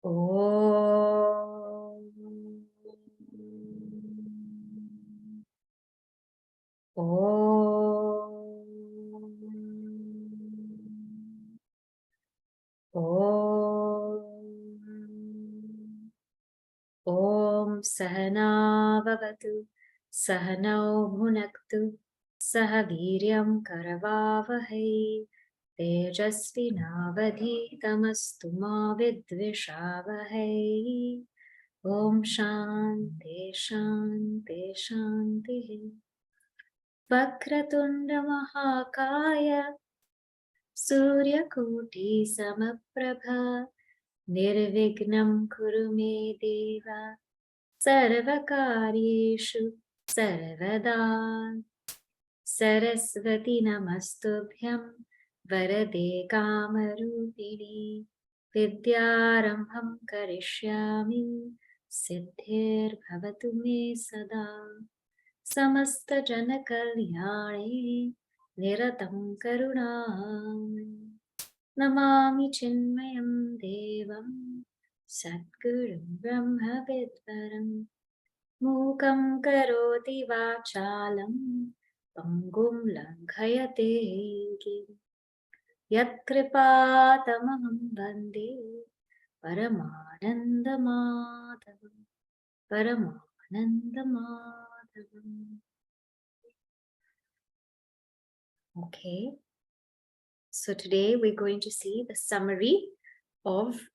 Om. Om. Om. Om Sahana Bhavatu Sahanau Bhunaktu Sahaviryam Karavavahai Tejasvinavadhitamastu ma vidvishavahai. Om Shanti Shanti Shanti. Vakratunda Mahakaya Suryakoti Samaprabha Nirvignam Kuru me Deva Sarvakaryeshu Sarvada. Sarasvati Namastubhyam Varade Kamarupini Vidyarambham Karishyami Siddhir Bhavatu me Sada. Samasta Jana Kalyane Niratam Karunam Namami Chinmayam Devam Satgurum Brahma Vidvaram Mukam Karoti Vachalam Pangum Langhayate Gim Yat Kripatamaham Bande Paramananda Madhavam Paramananda Madhavam. Okay, so today we're going to see the summary of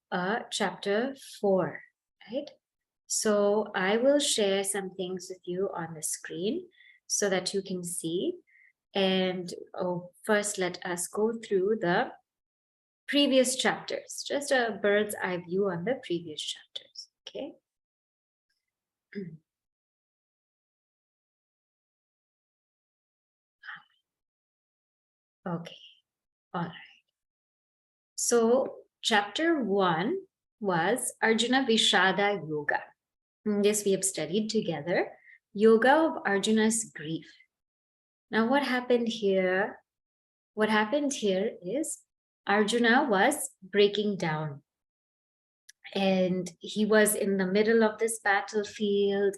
chapter 4, right? So I will share some things with you on the screen so that you can see. And first, let us go through the previous chapters, just a bird's eye view on the previous chapters, okay? Okay, all right. So chapter 1 was Arjuna Vishada Yoga. This we have studied together. Yoga of Arjuna's grief. Now what happened here? What happened here is Arjuna was breaking down. And he was in the middle of this battlefield.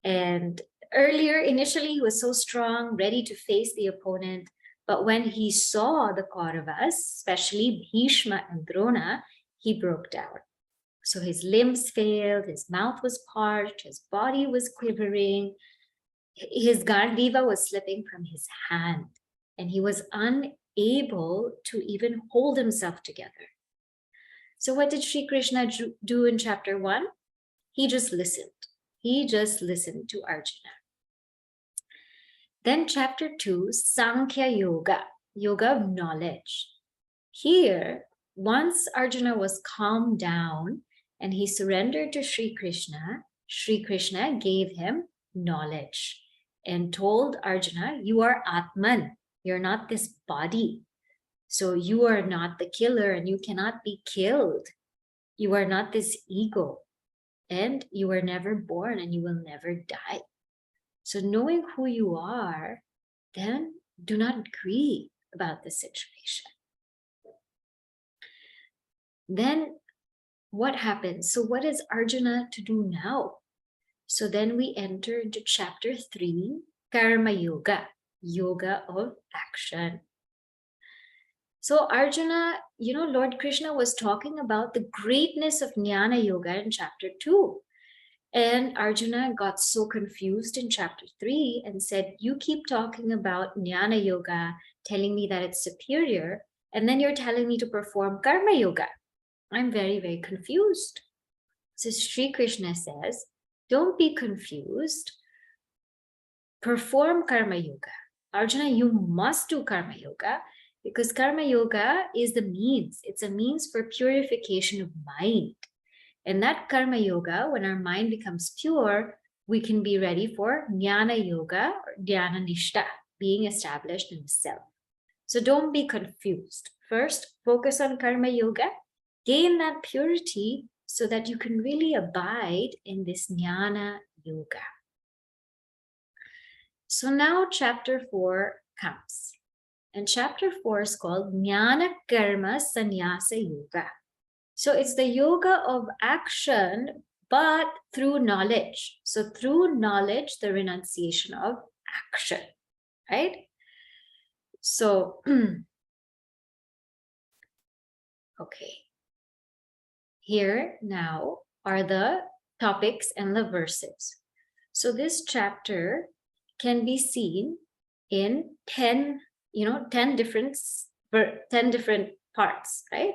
And earlier, initially, he was so strong, ready to face the opponent. But when he saw the Kauravas, especially Bhishma and Drona, he broke down. So his limbs failed, his mouth was parched, his body was quivering, his Gandiva was slipping from his hand, and he was unable to even hold himself together. So what did Sri Krishna do in chapter 1? He just listened. He just listened to Arjuna. Then chapter 2, Sankhya Yoga, yoga of knowledge. Here, once Arjuna was calmed down and he surrendered to Sri Krishna gave him knowledge and told Arjuna, you are Atman, you're not this body. So you are not the killer and you cannot be killed. You are not this ego and you were never born and you will never die. So knowing who you are, then do not grieve about the situation. Then what happens? So what is Arjuna to do now? So then we enter into chapter 3, Karma Yoga, yoga of action. So Arjuna, Lord Krishna was talking about the greatness of Jnana Yoga in chapter 2. And Arjuna got so confused in chapter 3 and said, you keep talking about Jnana Yoga, telling me that it's superior, and then you're telling me to perform Karma Yoga. I'm very, very confused. So Sri Krishna says, don't be confused. Perform Karma Yoga. Arjuna, you must do Karma Yoga because Karma Yoga is the means. It's a means for purification of mind. And that Karma Yoga, when our mind becomes pure, we can be ready for Jnana Yoga or Dhyana Nishta, being established in the self. So don't be confused. First, focus on Karma Yoga, gain that purity so that you can really abide in this Jnana Yoga. So now chapter 4 comes. And chapter 4 is called Jnana Karma Sannyasa Yoga. So it's the yoga of action, but through knowledge. So through knowledge, the renunciation of action, right? So, okay. Here now are the topics and the verses. So this chapter can be seen in 10 different parts, right?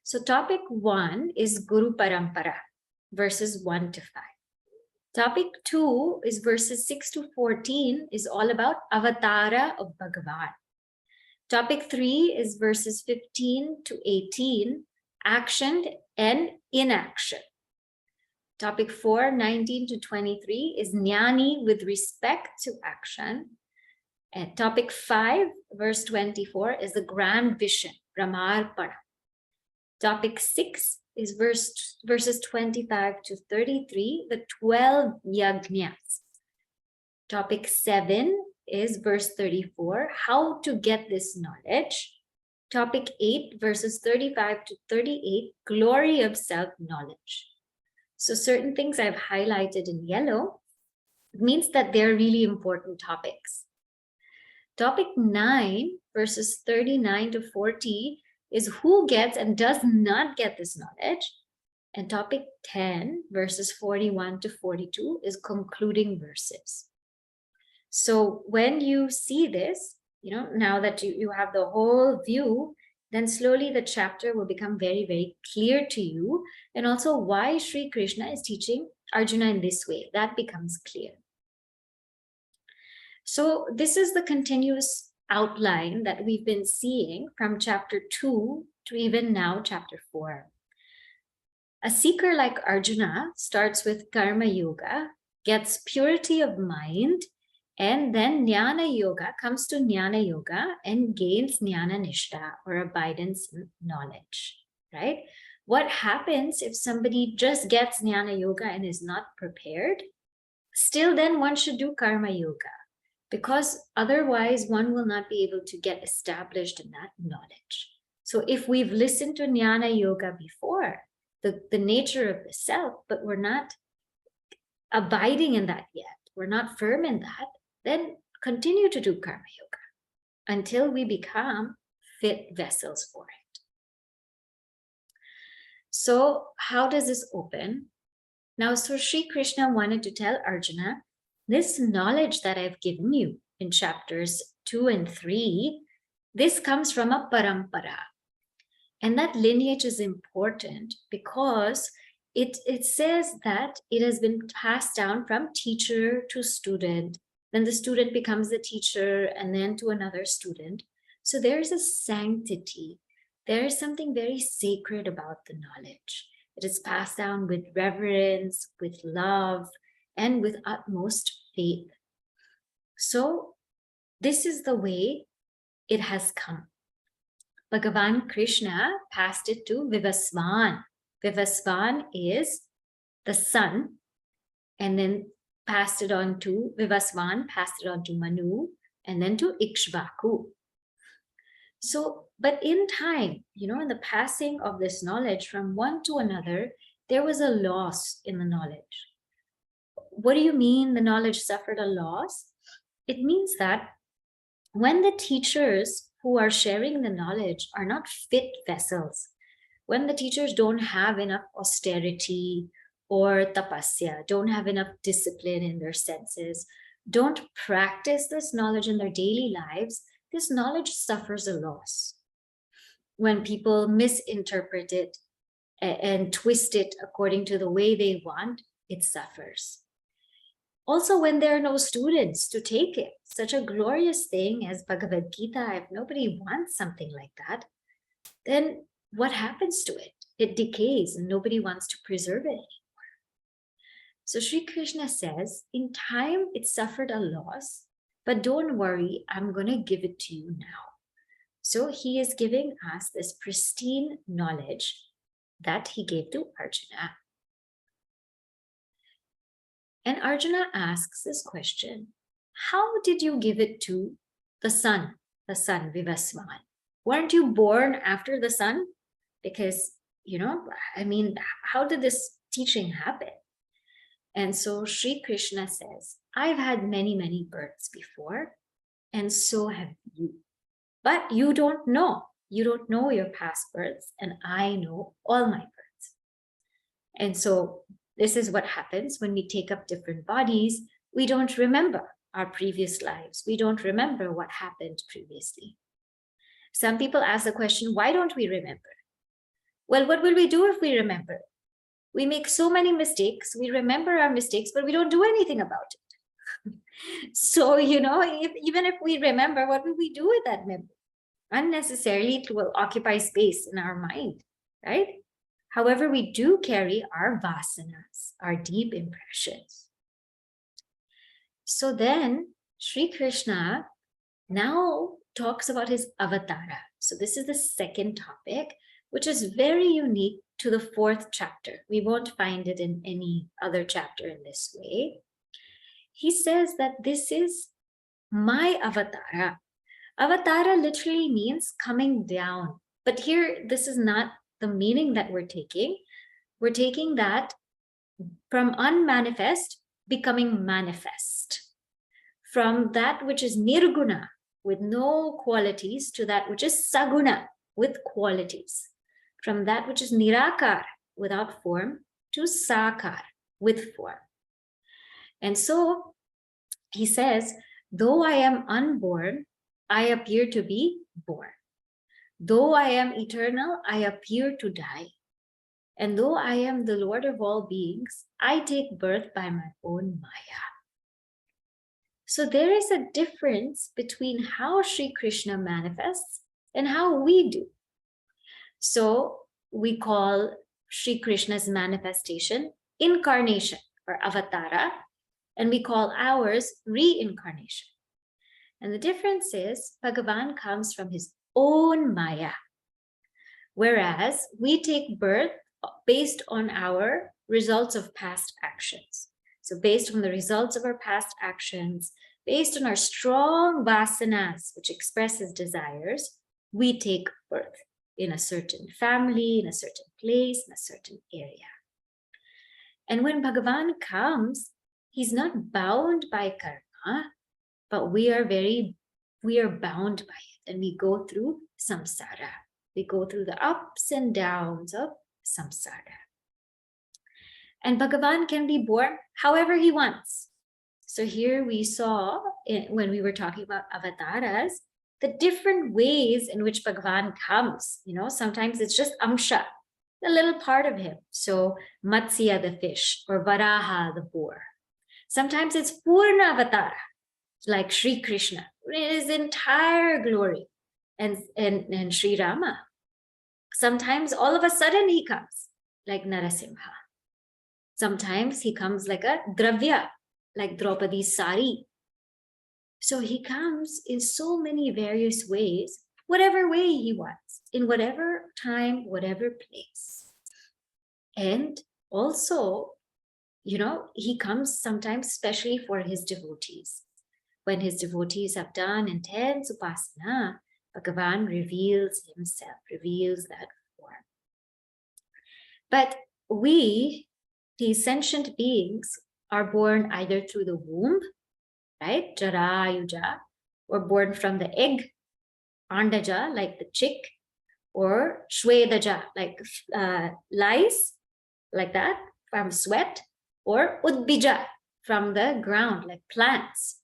So topic 1 is Guru Parampara, verses 1 to 5. Topic 2 is verses 6 to 14, is all about Avatara of Bhagavad. Topic 3 is verses 15 to 18, action and inaction. Topic 4, 19 to 23, is Jnani with respect to action. And topic 5, verse 24, is the grand vision, Brahmarpana. Topic 6 is verses 25 to 33, the 12 yajnas. Topic 7 is verse 34, how to get this knowledge. Topic 8, verses 35 to 38, glory of self-knowledge. So certain things I've highlighted in yellow means that they're really important topics. Topic 9, verses 39 to 40, is who gets and does not get this knowledge. And topic 10, verses 41 to 42, is concluding verses. So when you see this, now that you have the whole view, then slowly the chapter will become very, very clear to you. And also why Sri Krishna is teaching Arjuna in this way, that becomes clear. So this is the continuous outline that we've been seeing from chapter 2 to even now chapter 4. A seeker like Arjuna starts with Karma Yoga, gets purity of mind, and then Jnana Yoga comes to Jnana Yoga and gains Jnana Nishtha, or abidance in knowledge, right? What happens if somebody just gets Jnana Yoga and is not prepared? Still then one should do Karma Yoga, because otherwise one will not be able to get established in that knowledge. So if we've listened to Jnana Yoga before, the nature of the self, but we're not abiding in that yet, we're not firm in that, then continue to do Karma Yoga until we become fit vessels for it. So how does this open? Now, so Sri Krishna wanted to tell Arjuna, this knowledge that I've given you in chapters 2 and 3, this comes from a parampara. And that lineage is important because it says that it has been passed down from teacher to student. Then the student becomes the teacher and then to another student. So there's a sanctity. There is something very sacred about the knowledge. It is passed down with reverence, with love, and with utmost faith. So this is the way it has come. Bhagavan Krishna passed it to Vivasvan. Vivasvan is the son, and then passed it on to Vivasvan, passed it on to Manu, and then to Ikshvaku. So, but in time, in the passing of this knowledge from one to another, there was a loss in the knowledge. What do you mean the knowledge suffered a loss? It means that when the teachers who are sharing the knowledge are not fit vessels, when the teachers don't have enough austerity or tapasya, don't have enough discipline in their senses, don't practice this knowledge in their daily lives, this knowledge suffers a loss. When people misinterpret it and twist it according to the way they want, it suffers. Also, when there are no students to take it, such a glorious thing as Bhagavad Gita, if nobody wants something like that, then what happens to it? It decays and nobody wants to preserve it anymore. So Sri Krishna says, in time it suffered a loss, but don't worry, I'm going to give it to you now. So he is giving us this pristine knowledge that he gave to Arjuna. And Arjuna asks this question, how did you give it to the son Vivasvan? Weren't you born after the sun? Because how did this teaching happen? And so Sri Krishna says, I've had many, many births before, and so have you. But you don't know. You don't know your past births, and I know all my births. And so this is what happens when we take up different bodies. We don't remember our previous lives. We don't remember what happened previously. Some people ask the question, why don't we remember? Well, what will we do if we remember? We make so many mistakes. We remember our mistakes, but we don't do anything about it. So, even if we remember, what will we do with that memory? Unnecessarily, it will occupy space in our mind, right? However, we do carry our vasanas, our deep impressions. So then Sri Krishna now talks about his avatara. So this is the second topic, which is very unique to the fourth chapter. We won't find it in any other chapter in this way. He says that this is my avatara. Avatara literally means coming down. But here, this is not the meaning that we're taking. We're taking that from unmanifest becoming manifest. From that which is nirguna, with no qualities, to that which is saguna, with qualities. From that which is nirakar, without form, to sakar, with form. And so he says, though I am unborn, I appear to be born. Though I am eternal, I appear to die. And though I am the Lord of all beings, I take birth by my own Maya. So there is a difference between how Sri Krishna manifests and how we do. So we call Sri Krishna's manifestation incarnation or avatara, and we call ours reincarnation. And the difference is Bhagavan comes from his own Maya, whereas we take birth based on our results of past actions. So based on the results of our past actions, based on our strong vasanas, which expresses desires, we take birth in a certain family, in a certain place, in a certain area. And when Bhagavan comes, he's not bound by karma, but we are bound by it, and we go through samsara. We go through the ups and downs of samsara. And Bhagavan can be born however he wants. So here we saw, when we were talking about avataras, the different ways in which Bhagavan comes. Sometimes it's just amsha, a little part of him. So Matsya, the fish, or Varaha, the boar. Sometimes it's Purna Avatara, like Sri Krishna, in his entire glory, and Sri Rama. Sometimes all of a sudden he comes, like Narasimha. Sometimes he comes like a Dravya, like Draupadi's sari. So he comes in so many various ways, whatever way he wants, in whatever time, whatever place. And also, he comes sometimes especially for his devotees. When his devotees have done intense upasana, Bhagavan reveals himself, reveals that form. But we, these sentient beings, are born either through the womb, right, Jara Yuja, or born from the egg, Andaja, like the chick, or Shwedaja, like lice, like that, from sweat, or Udbija, from the ground, like plants.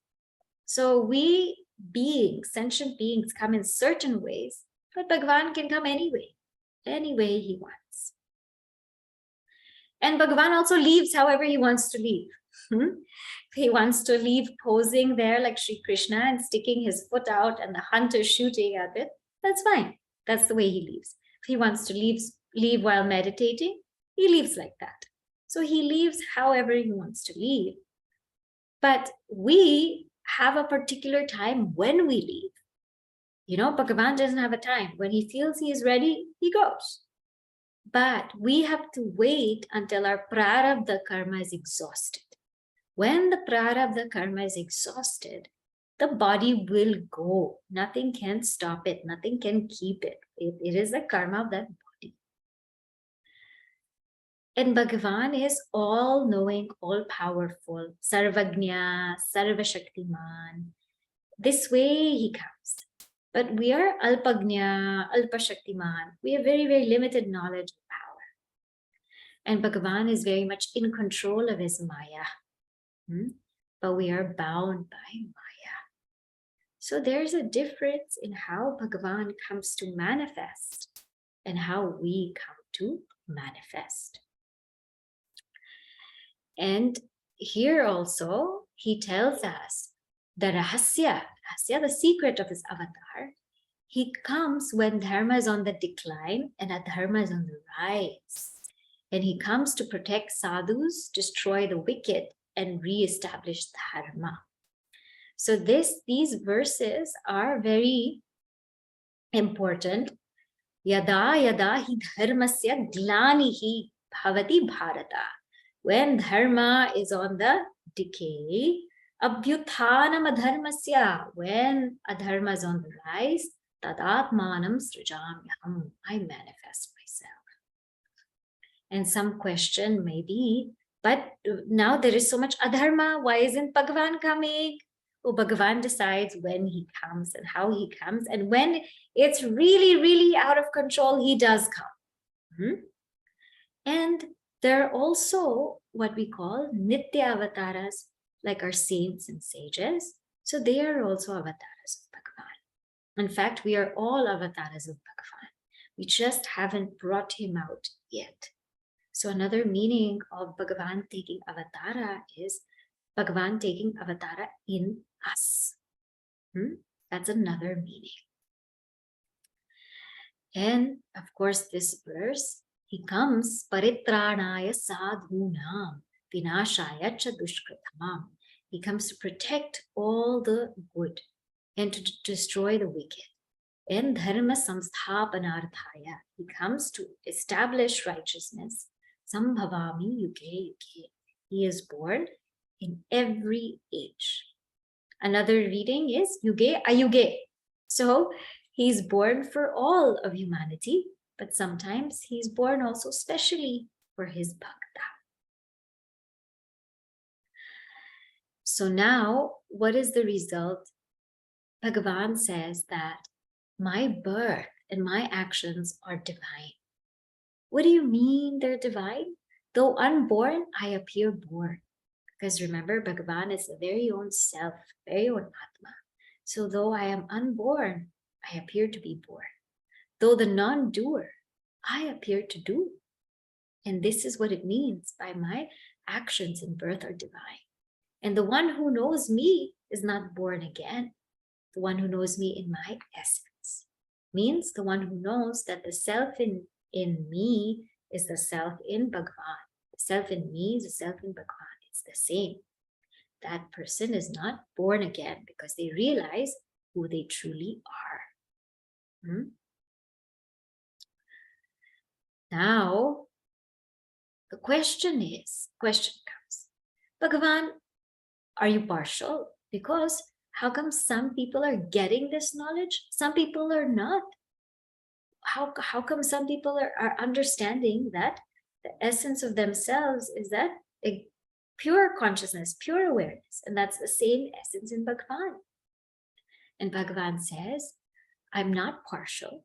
So we beings, sentient beings, come in certain ways, but Bhagavan can come any way he wants. And Bhagavan also leaves however he wants to leave. If he wants to leave posing there like Sri Krishna and sticking his foot out and the hunter shooting at it, that's fine. That's the way he leaves. If he wants to leave while meditating, he leaves like that. So he leaves however he wants to leave. But we have a particular time when we leave. Bhagavan doesn't have a time. When he feels he is ready, he goes. But we have to wait until our prarabdha karma is exhausted. When the prarabdha karma is exhausted, the body will go. Nothing can stop it. Nothing can keep it. It is the karma of that body. And Bhagavan is all-knowing, all-powerful, Sarvagnya, Sarvashaktiman. This way he comes. But we are Alpagnya, Alpashaktiman. We have very, very limited knowledge and power. And Bhagavan is very much in control of his Maya. But we are bound by Maya. So there's a difference in how Bhagavan comes to manifest and how we come to manifest. And here also, he tells us the rahasya, the secret of his avatar. He comes when dharma is on the decline and adharma is on the rise. And he comes to protect sadhus, destroy the wicked, and re-establish dharma. So these verses are very important. Yada yada hi dharmasya glanihi bhavati bharata. When dharma is on the decay, abhyuthanam adharmasya, when adharma is on the rise, tadatmanam srijamyaham, I manifest myself. And some question may be, but now there is so much adharma, why isn't Bhagavan coming? Oh, Bhagavan decides when he comes and how he comes, and when it's really, really out of control, he does come. And there are also what we call nitya avatars, like our saints and sages. So they are also avatars of Bhagavan. In fact, we are all avatars of Bhagavan. We just haven't brought him out yet. So another meaning of Bhagavan taking avatara is Bhagavan taking avatara in us. That's another meaning. And of course, this verse, he comes paritranaya sadhunam vinashaya cha dushkritamam. He comes to protect all the good and to destroy the wicked. And dharma samsthapanarthaya. He comes to establish righteousness. Sambhavami yuge yuge. He is born in every age. Another reading is yuge ayuge. So he's born for all of humanity, but sometimes he's born also specially for his bhakta. So now, what is the result? Bhagavan says that my birth and my actions are divine. What do you mean they're divine? Though unborn, I appear born. Because remember, Bhagavan is the very own self, very own Atma. So though I am unborn, I appear to be born. Though the non-doer, I appear to do. And this is what it means by my actions in birth are divine. And the one who knows me is not born again. The one who knows me in my essence means the one who knows that the self in me is the self in Bhagavan. The self in me is the self in Bhagavan. It's the same. That person is not born again because they realize who they truly are. Now, the question comes, Bhagavan, are you partial? Because how come some people are getting this knowledge? Some people are not. How come some people are understanding that the essence of themselves is that a pure consciousness, pure awareness, and that's the same essence in Bhagavan. And Bhagavan says, I'm not partial.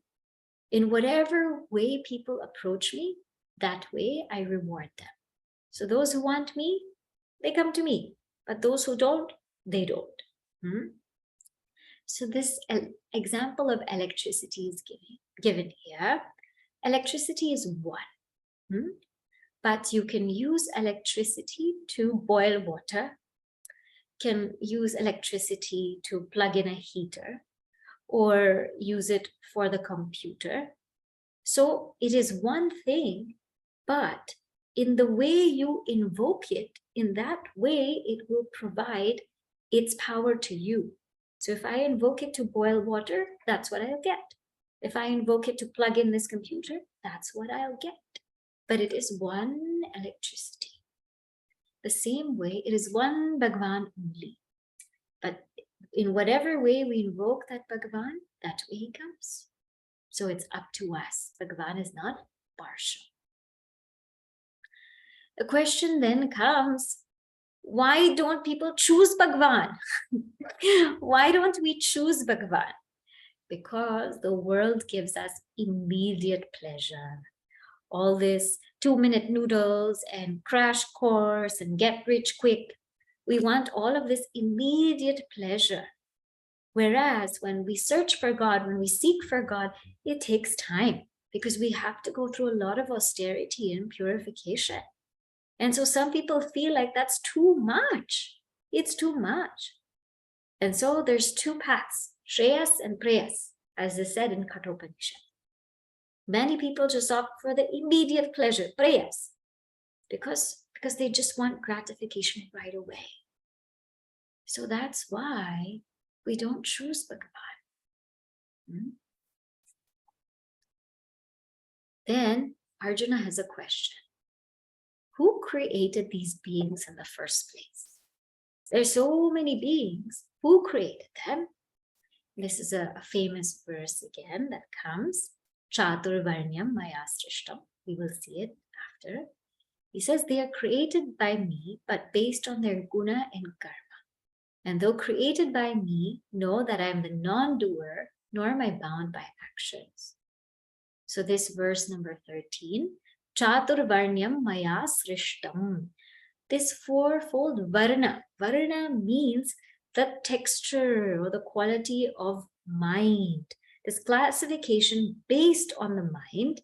In whatever way people approach me, that way I reward them. So those who want me, they come to me. But those who don't, they don't. So this example of electricity is given here. Electricity is one. But you can use electricity to boil water, can use electricity to plug in a heater, or use it for the computer. So it is one thing, but in the way you invoke it, in that way it will provide its power to you. So if I invoke it to boil water, that's what I'll get. If I invoke it to plug in this computer, that's what I'll get. But it is one electricity. The same way, it is one Bhagavan only. But in whatever way we invoke that Bhagavan, that way he comes. So it's up to us. Bhagavan is not partial. The question then comes, why don't people choose Bhagwan? Why don't we choose Bhagwan? Because the world gives us immediate pleasure. All this 2-minute noodles and crash course and get rich quick. We want all of this immediate pleasure. Whereas when we search for God, when we seek for God, it takes time because we have to go through a lot of austerity and purification. And so some people feel like that's too much. It's too much. And so there's two paths, Shreyas and Preyas, as is said in Kathopanishad. Many people just opt for the immediate pleasure, Preyas, because they just want gratification right away. So that's why we don't choose Bhagavan. Then Arjuna has a question. Who created these beings in the first place? There's so many beings. Who created them? This is a famous verse again that comes. Chaturvarnyam maya srishtam. We will see it after. He says they are created by me, but based on their guna and karma. And though created by me, know that I am the non-doer, nor am I bound by actions. So this verse number 13, Chaturvarnyam maya srishtam. This fourfold varna. Varna means the texture or the quality of mind. This classification based on the mind,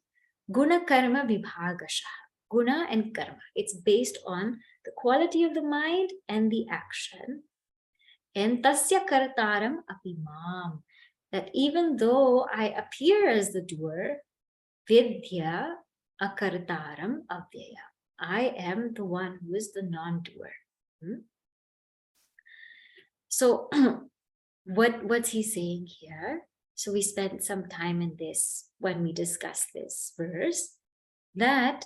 guna karma vibhagasha. Guna and karma. It's based on the quality of the mind and the action. And tasya kartaram apimam. That even though I appear as the doer, vidya akartaram avyaya. I am the one who is the non-doer. So what's he saying here? So we spent some time in this when we discussed this verse, that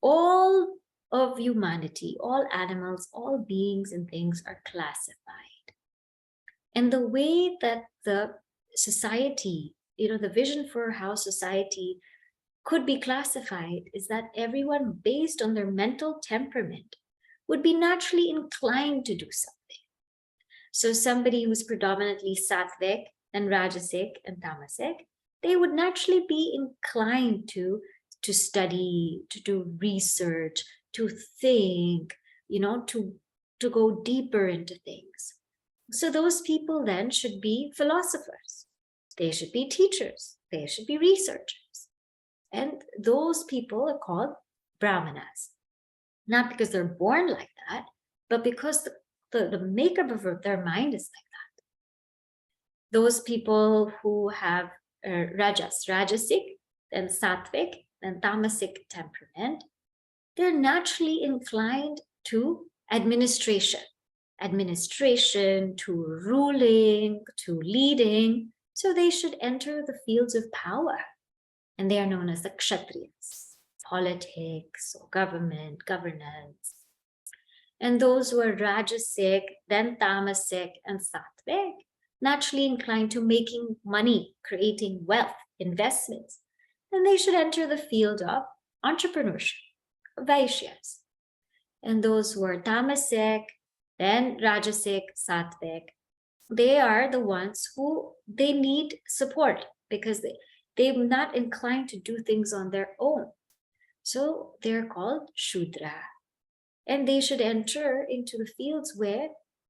all of humanity, all animals, all beings and things are classified. And the way that the society, the vision for how society could be classified is that everyone, based on their mental temperament, would be naturally inclined to do something. So somebody who's predominantly sattvic and rajasic and tamasic, they would naturally be inclined to study, to do research, to think, to go deeper into things. So those people then should be philosophers. They should be teachers. They should be researchers. And those people are called brahmanas. Not because they're born like that, but because the makeup of their mind is like that. Those people who have rajasic, and sattvic, and tamasic temperament, they're naturally inclined to administration, to ruling, to leading. So they should enter the fields of power. And they are known as the kshatriyas, politics or government, governance. And those who are rajasic, then tamasic, and sattvic, naturally inclined to making money, creating wealth, investments. And they should enter the field of entrepreneurship, vaishyas. And those who are tamasic, then rajasic, sattvic, they are the ones who they need support because they're not inclined to do things on their own. So they're called Shudra. And they should enter into the fields where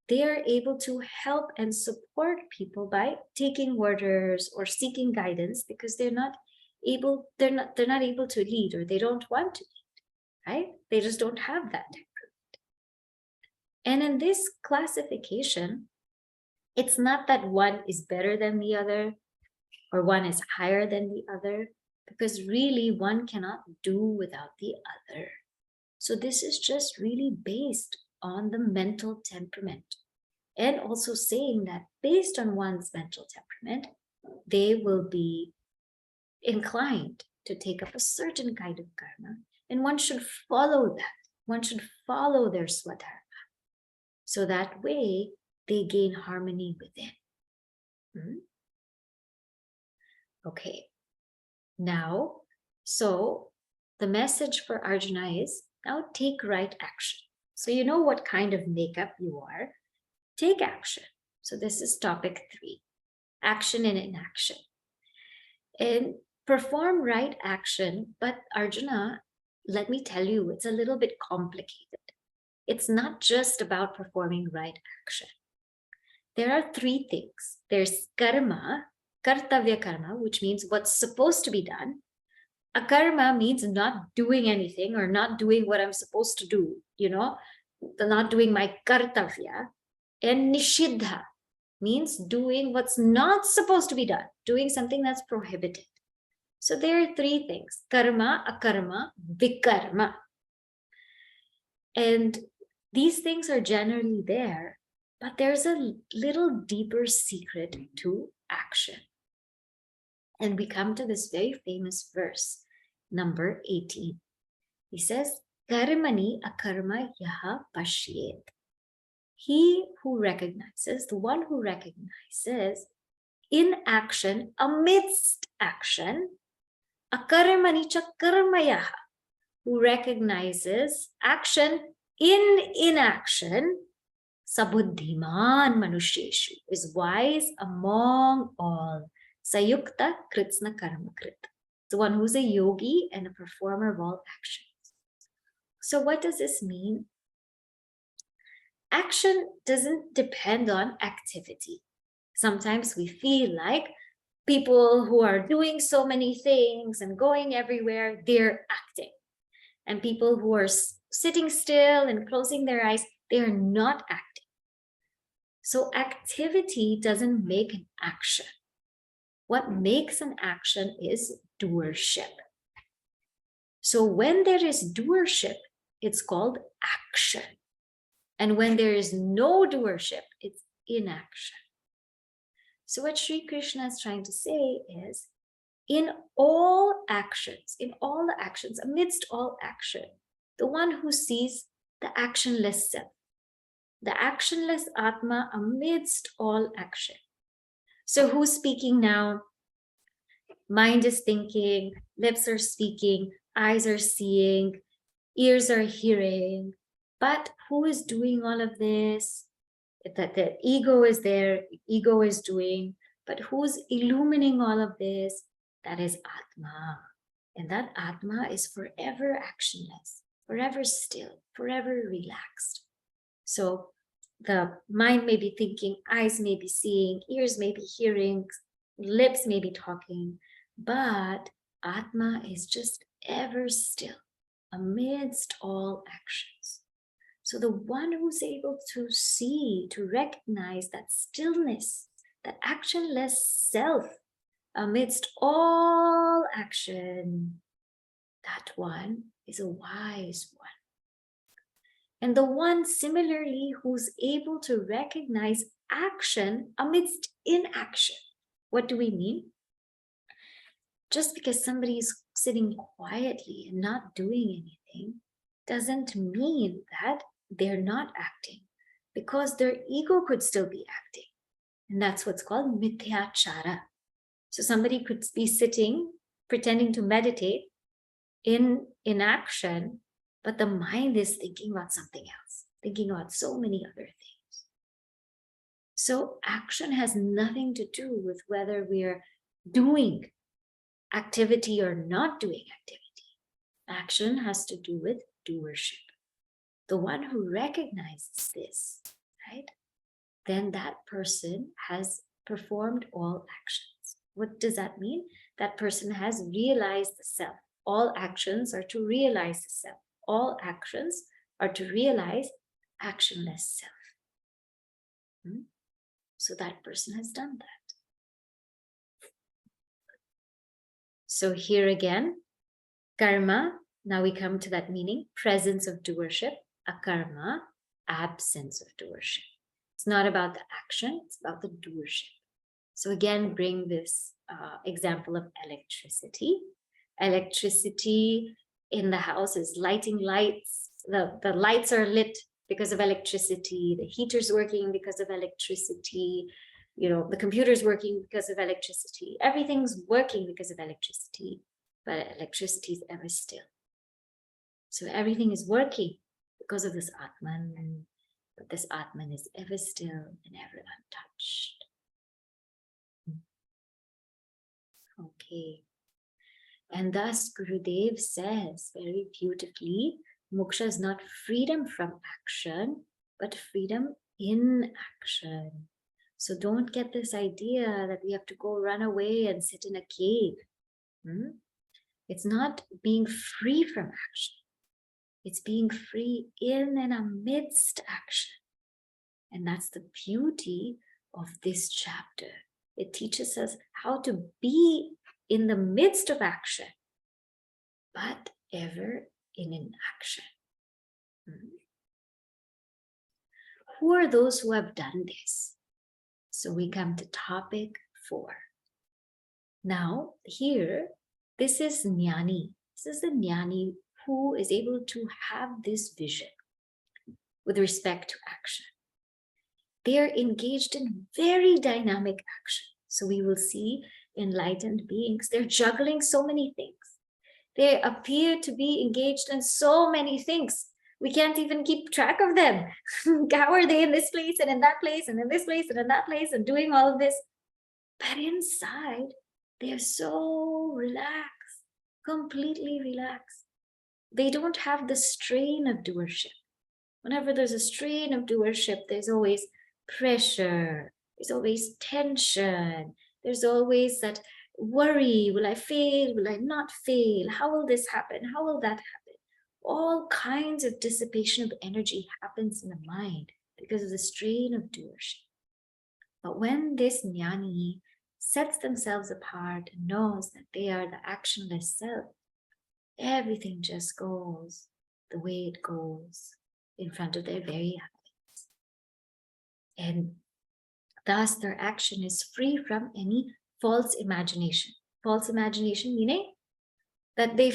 they are able to help and support people by taking orders or seeking guidance because they're not able to lead, or they don't want to lead, right? They just don't have that temperament. And in this classification, it's not that one is better than the other, or one is higher than the other, because really one cannot do without the other. So this is just really based on the mental temperament, and also saying that based on one's mental temperament, they will be inclined to take up a certain kind of karma, and one should follow that. One should follow their swadharma. So that way they gain harmony within. Okay, now, so the message for Arjuna is Now take right action. So you know what kind of makeup you are. Take action. So this is topic 3, action and inaction. And perform right action, but Arjuna, let me tell you, it's a little bit complicated. It's not just about performing right action. There are 3 things. There's karma, kartavya karma, which means what's supposed to be done. Akarma means not doing anything or not doing what I'm supposed to do, not doing my kartavya. And nishiddha means doing what's not supposed to be done, doing something that's prohibited. So there are 3 things: karma, akarma, vikarma. And these things are generally there, but there's a little deeper secret to action. And we come to this very famous verse, number 18. He says, Karmani akarma yaha pashyet. He who recognizes, the one who recognizes in action, amidst action, akarmani cha karma yaha, who recognizes action in inaction, sabuddhiman manusheshu, is wise among all. Sayukta kritsna karma krit, the one who's a yogi and a performer of all actions. So what does this mean? Action doesn't depend on activity. Sometimes we feel like people who are doing so many things and going everywhere, they're acting. And people who are sitting still and closing their eyes, they're not acting. So activity doesn't make an action. What makes an action is doership. So when there is doership, it's called action. And when there is no doership, it's inaction. So what Sri Krishna is trying to say is, in all actions, amidst all action, the one who sees the actionless self, the actionless Atma amidst all action. So who's speaking now? Mind is thinking, lips are speaking, eyes are seeing, ears are hearing. But who is doing all of this? That the ego is there, ego is doing. But who's illumining all of this? That is Atma. And that Atma is forever actionless, forever still, forever relaxed. So the mind may be thinking, eyes may be seeing, ears may be hearing, lips may be talking, but Atma is just ever still amidst all actions. So the one who's able to see, to recognize that stillness, that actionless self amidst all action, that one is a wise one. And the one similarly who's able to recognize action amidst inaction. What do we mean? Just because somebody is sitting quietly and not doing anything doesn't mean that they're not acting, because their ego could still be acting. And that's what's called mithyachara. So somebody could be sitting, pretending to meditate in inaction, but the mind is thinking about something else, thinking about so many other things. So action has nothing to do with whether we're doing activity or not doing activity. Action has to do with doership. The one who recognizes this, right, then that person has performed all actions. What does that mean? That person has realized the self. All actions are to realize the self. All actions are to realize actionless self. So that person has done that. So here again, karma, now we come to that meaning, presence of doership, akarma, absence of doership. It's not about the action, it's about the doership. So again, bring this example of electricity. Electricity in the house is lighting lights. The lights are lit because of electricity. The heater's working because of electricity. The computer's working because of electricity. Everything's working because of electricity, but electricity is ever still. So everything is working because of this Atman, but this Atman is ever still and ever untouched. Okay. And thus Gurudev says very beautifully, moksha is not freedom from action, but freedom in action. So don't get this idea that we have to go run away and sit in a cave. It's not being free from action. It's being free in and amidst action. And that's the beauty of this chapter. It teaches us how to be in the midst of action, but ever in action. Who are those who have done this? So we come to topic 4. Now, here, this is Jnani. This is the Jnani who is able to have this vision with respect to action. They are engaged in very dynamic action. So we will see enlightened beings, they're juggling so many things. They appear to be engaged in so many things. We can't even keep track of them. How are they in this place and in that place and in this place and in that place and doing all of this? But inside, they're so relaxed, completely relaxed. They don't have the strain of doership. Whenever there's a strain of doership, there's always pressure, there's always tension, there's always that worry. Will I fail? Will I not fail? How will this happen? How will that happen? All kinds of dissipation of energy happens in the mind because of the strain of doership. But when this jnani sets themselves apart and knows that they are the actionless self, everything just goes the way it goes in front of their very eyes. And thus their action is free from any false imagination. False imagination meaning that they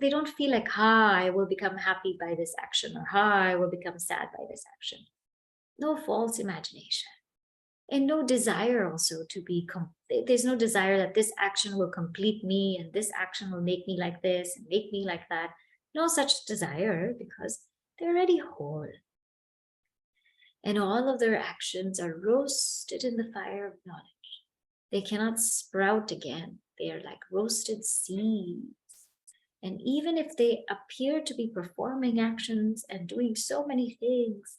don't feel like, I will become happy by this action, or I will become sad by this action. No false imagination. And no desire also to be, there's no desire that this action will complete me and this action will make me like this and make me like that. No such desire, because they're already whole. And all of their actions are roasted in the fire of knowledge. They cannot sprout again. They are like roasted seeds. And even if they appear to be performing actions and doing so many things,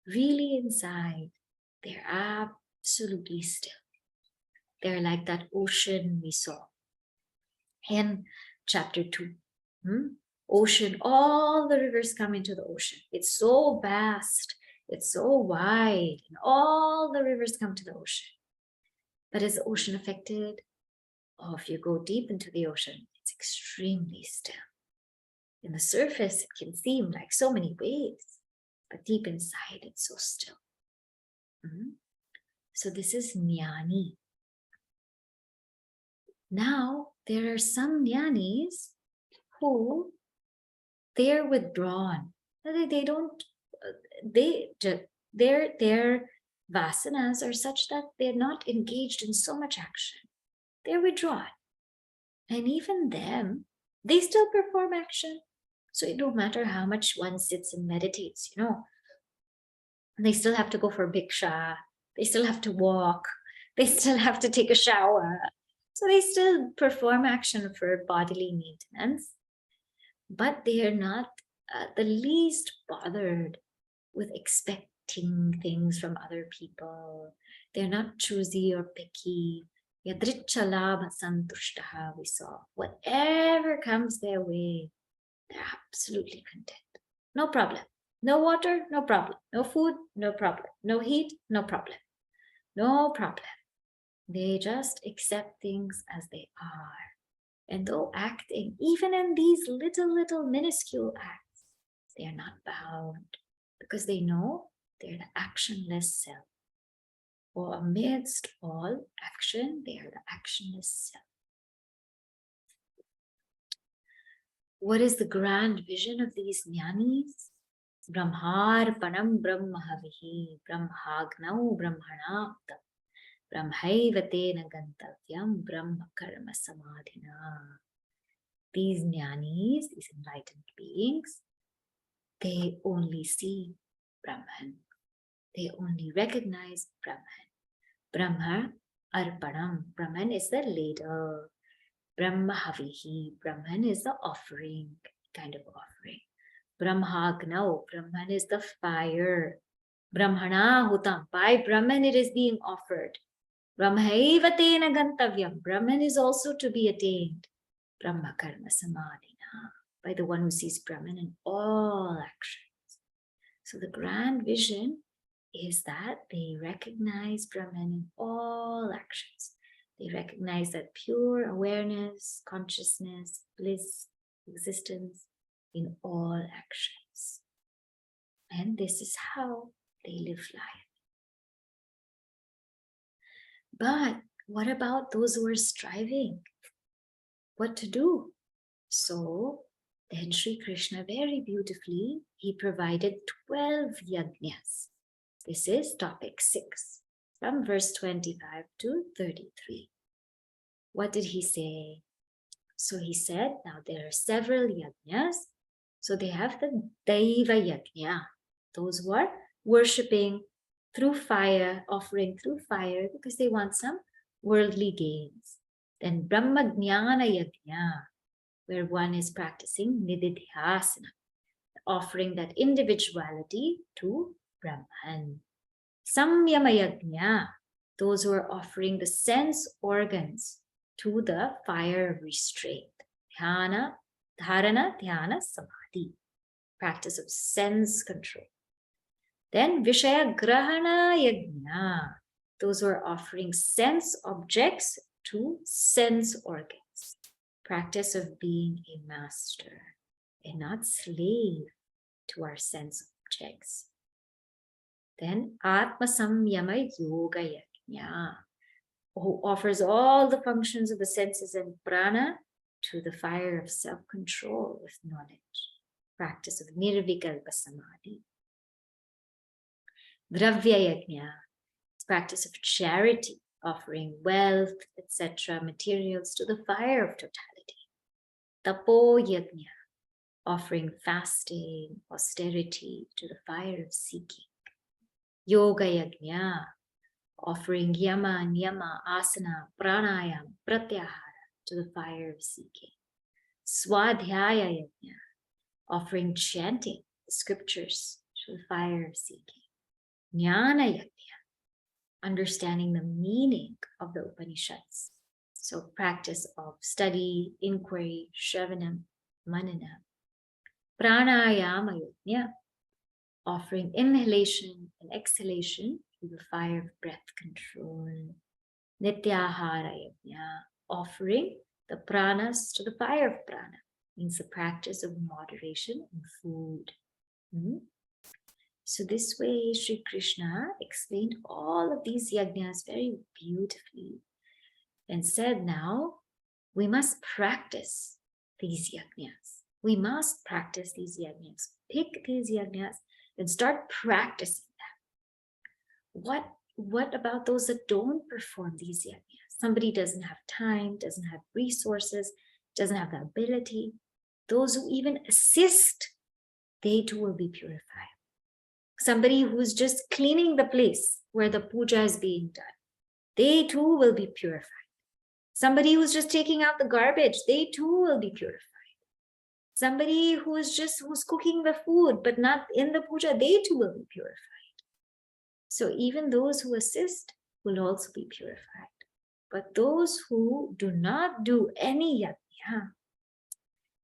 really inside, they're absolutely still. They're like that ocean we saw in chapter 2. Ocean, all the rivers come into the ocean. It's so vast, it's so wide, and all the rivers come to the ocean. But is the ocean affected? Oh, if you go deep into the ocean, it's extremely still. In the surface, it can seem like so many waves, but deep inside, it's so still. So this is jnani. Now, there are some jnanis who they're withdrawn. Their vasanas are such that they're not engaged in so much action. They're withdrawn. And even them, they still perform action. So it don't matter how much one sits and meditates, They still have to go for bhiksha. They still have to walk. They still have to take a shower. So they still perform action for bodily maintenance. But they are not the least bothered with expecting things from other people. They're not choosy or picky. Yadrichalabha santushtaha, we saw. Whatever comes their way, they're absolutely content. No problem. No water, no problem. No food, no problem. No heat, no problem. No problem. They just accept things as they are. And though acting, even in these little minuscule acts, they are not bound, because they know they're the actionless self. Or amidst all action, they are the actionless self. What is the grand vision of these jnanis? Brahmarpanam brahmahavihi, brahmagnau brahmanaptam, brahmaivatena gantavyam brahma karma samadhina. These jnanis, these enlightened beings, they only see Brahman. They only recognize Brahman. Brahma Arpanam. Brahman is the ladle. Brahma Havihi. Brahman is the offering, kind of offering. Brahmagnau. Brahman is the fire. Brahmana Hutam. By Brahman it is being offered. Brahmaiva tena gantavyam. Brahman is also to be attained. Brahma karma samadhina. By the one who sees Brahman in all actions. So the grand vision is that they recognize Brahman in all actions. They recognize that pure awareness, consciousness, bliss, existence in all actions. And this is how they live life. But what about those who are striving? What to do? So then Sri Krishna very beautifully, he provided 12 yajnas. This is topic 6 from verse 25 to 33. What did he say? So he said, now there are several yajnas. So they have the Daiva yajna, those who are worshipping through fire, offering through fire because they want some worldly gains. Then Brahma Jnana yajna, where one is practicing nididhyasana, offering that individuality to Brahman. Samyama yajna, those who are offering the sense organs to the fire of restraint. Dhyana, dharana, dhyana, samadhi, practice of sense control. Then Vishaya grahana yajna, those who are offering sense objects to sense organs. Practice of being a master and not slave to our sense objects. Then Atma Samyama Yoga Yajna, who offers all the functions of the senses and prana to the fire of self-control with knowledge. Practice of Nirvikalpa Samadhi. Dravya Yajna, practice of charity, offering wealth, etc., materials to the fire of totality. Tapo Yajna, offering fasting, austerity to the fire of seeking. Yoga Yajna, offering yama, niyama, asana, pranayam, pratyahara to the fire of seeking. Swadhyaya Yajna, offering chanting the scriptures to the fire of seeking. Jnana Yajna, understanding the meaning of the Upanishads. So practice of study, inquiry, shravanam, manana. Pranayama Yajna, offering inhalation and exhalation through the fire of breath control. Nityahara Yajna, offering the pranas to the fire of prana, means the practice of moderation in food. So this way, Sri Krishna explained all of these yajnas very beautifully and said, now we must practice these yajnas. We must practice these yajnas. Pick these yajnas and start practicing them. What about those that don't perform these yajnas? Somebody doesn't have time, doesn't have resources, doesn't have the ability. Those who even assist, they too will be purified. Somebody who's just cleaning the place where the puja is being done, they too will be purified. Somebody who's just taking out the garbage, they too will be purified. Somebody who's cooking the food, but not in the puja, they too will be purified. So even those who assist will also be purified. But those who do not do any yajna,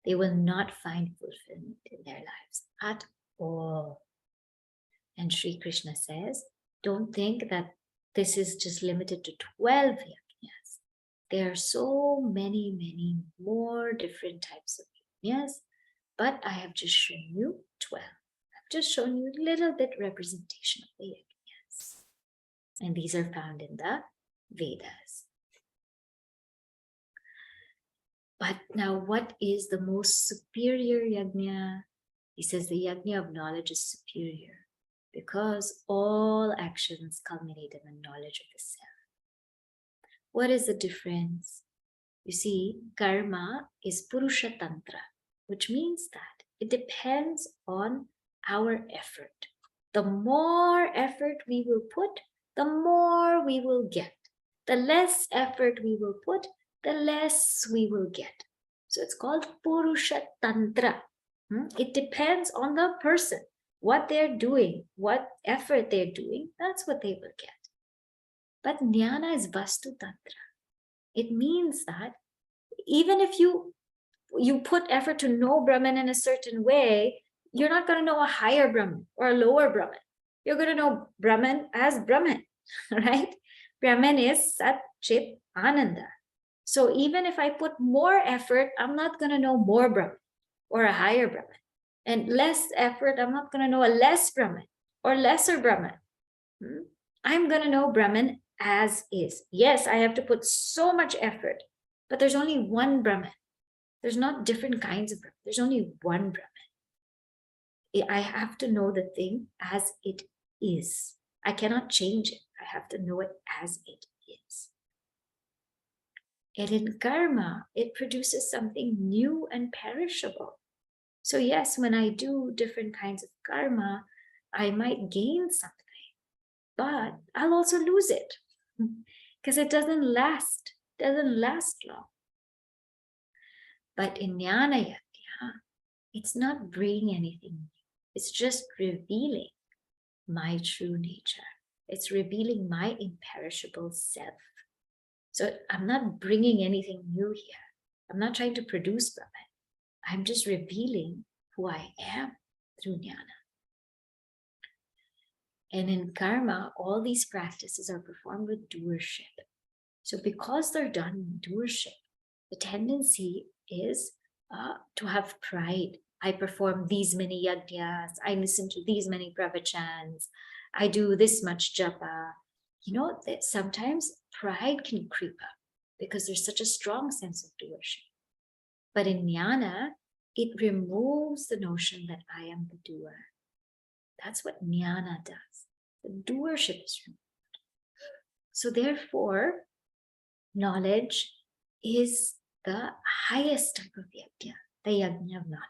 they will not find fulfillment in their lives at all. And Sri Krishna says, don't think that this is just limited to 12 yajnas. There are so many, many more different types of yajnas, but I have just shown you 12. I've just shown you a little bit representation of the yajnas. And these are found in the Vedas. But now what is the most superior yajna? He says the yajna of knowledge is superior because all actions culminate in the knowledge of the self. What is the difference? You see, karma is Purusha Tantra, which means that it depends on our effort. The more effort we will put, the more we will get. The less effort we will put, the less we will get. So it's called Purusha Tantra. It depends on the person, what they're doing, what effort they're doing, that's what they will get. But Jnana is Vastu Tantra. It means that even if you put effort to know Brahman in a certain way, you're not going to know a higher Brahman or a lower Brahman. You're going to know Brahman as Brahman, right? Brahman is Sat Chit Ananda. So even if I put more effort, I'm not going to know more Brahman or a higher Brahman. And less effort, I'm not going to know a less Brahman or lesser Brahman. I'm going to know Brahman as is. Yes, I have to put so much effort, but there's only one Brahman. There's not different kinds of Brahman. There's only one Brahman. I have to know the thing as it is. I cannot change it. I have to know it as it is. And in karma, it produces something new and perishable. So yes, when I do different kinds of karma, I might gain something, but I'll also lose it because it doesn't last long. But in Jnana Yajna, it's not bringing anything new. It's just revealing my true nature. It's revealing my imperishable self. So I'm not bringing anything new here. I'm not trying to produce Brahman. I'm just revealing who I am through Jnana. And in karma, all these practices are performed with doership. So because they're done in doership, the tendency is to have pride. I perform these many yajnas, I listen to these many pravachans, I do this much japa. You know, that sometimes pride can creep up because there's such a strong sense of doership. But in Jnana, it removes the notion that I am the doer. That's what Jnana does. The doership is removed. So therefore, knowledge is the highest type of yajna, the yajna of knowledge.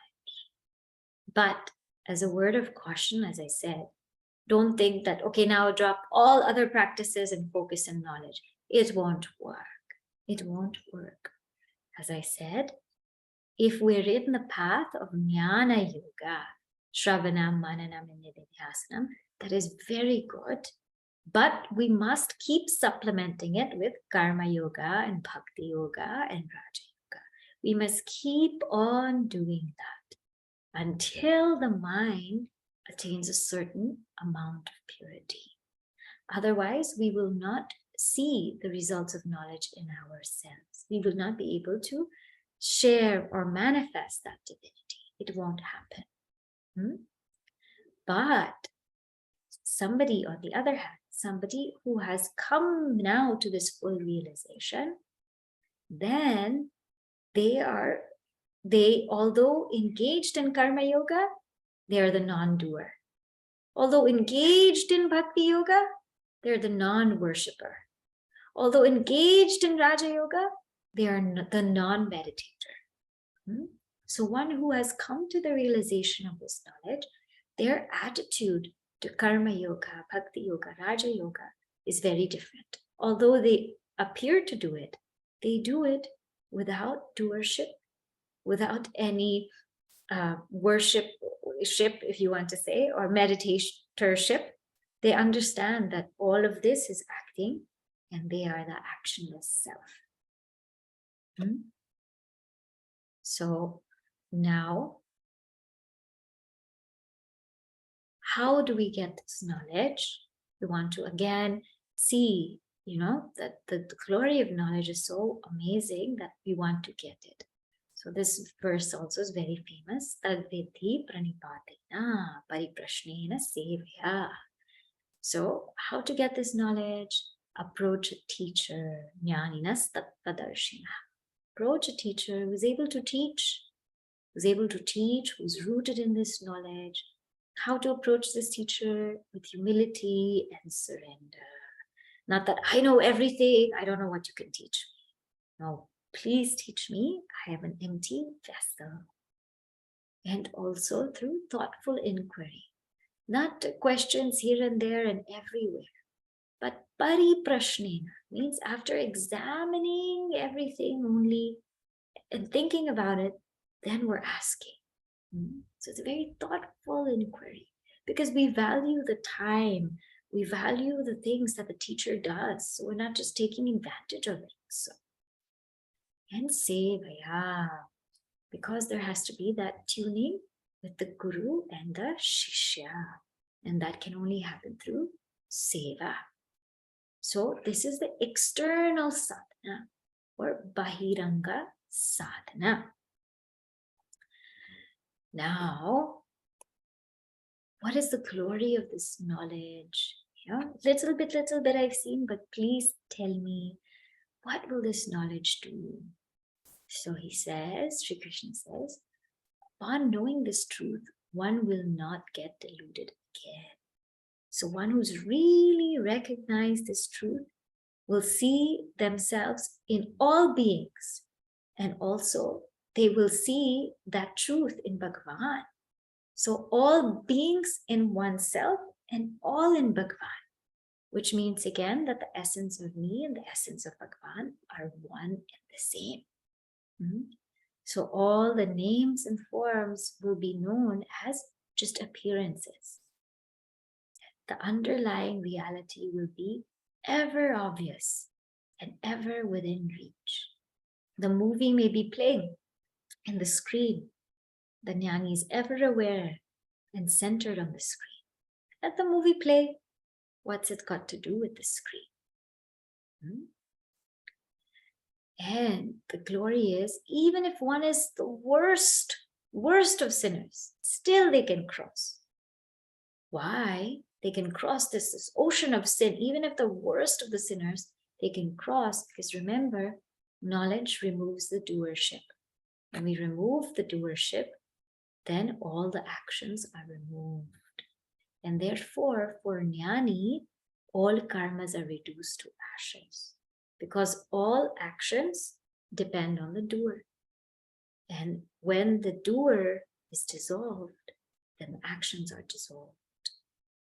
But as a word of caution, as I said, don't think that, okay, now drop all other practices and focus on knowledge. It won't work. It won't work. As I said, if we're in the path of Jnana Yoga, Shravanam, Mananam, and Nididhyasanam, that is very good. But we must keep supplementing it with Karma Yoga and Bhakti Yoga and Raja Yoga. We must keep on doing that until the mind attains a certain amount of purity. Otherwise, we will not see the results of knowledge in ourselves. We will not be able to share or manifest that divinity. It won't happen. But somebody, on the other hand, somebody who has come now to this full realization, then they, although engaged in karma yoga, they are the non-doer. Although engaged in bhakti yoga, they're the non-worshipper. Although engaged in Raja Yoga, they are the non-meditator. So one who has come to the realization of this knowledge, their attitude to Karma Yoga, Bhakti Yoga, Raja Yoga is very different. Although they appear to do it, they do it without doership, without any worshipship, if you want to say, or meditatorship. They understand that all of this is acting and they are the actionless self. So now, how do we get this knowledge? We want to again see, that the glory of knowledge is so amazing that we want to get it. So this verse also is very famous. Tadvidhi pranipatena pariprashnena sevaya. So how to get this knowledge? Approach a teacher, jnaninas tattvadarshina. Approach a teacher who's able to teach, who's rooted in this knowledge. How to approach this teacher? With humility and surrender. Not that I know everything, I don't know what you can teach me. No, Please teach me. I am an empty vessel. And also through thoughtful inquiry, not questions here and there and everywhere, but pariprashnena, means after examining everything only and thinking about it, then we're asking. So it's a very thoughtful inquiry, because we value the time, we value the things that the teacher does. So we're not just taking advantage of it. So, and sevaya, because there has to be that tuning with the Guru and the Shishya. And that can only happen through seva. So this is the external sadhana or bahiranga sadhana. Now, what is the glory of this knowledge? Little bit I've seen, but please tell me, what will this knowledge do? So he says, Sri Krishna says, upon knowing this truth, one will not get deluded again. So one who's really recognized this truth will see themselves in all beings, and also they will see that truth in Bhagavan. So all beings in oneself and all in Bhagavan, which means again that the essence of me and the essence of Bhagavan are one and the same. So all the names and forms will be known as just appearances. The underlying reality will be ever obvious and ever within reach. The movie may be playing in the screen. The jnani is ever aware and centered on the screen. Let the movie play. What's it got to do with the screen? And the glory is, even if one is the worst of sinners, still they can cross. Why? They can cross this ocean of sin, even if the worst of the sinners, they can cross, because remember, knowledge removes the doership. When we remove the doership, then all the actions are removed. And therefore, for jnani, all karmas are reduced to ashes, because all actions depend on the doer. And when the doer is dissolved, then the actions are dissolved.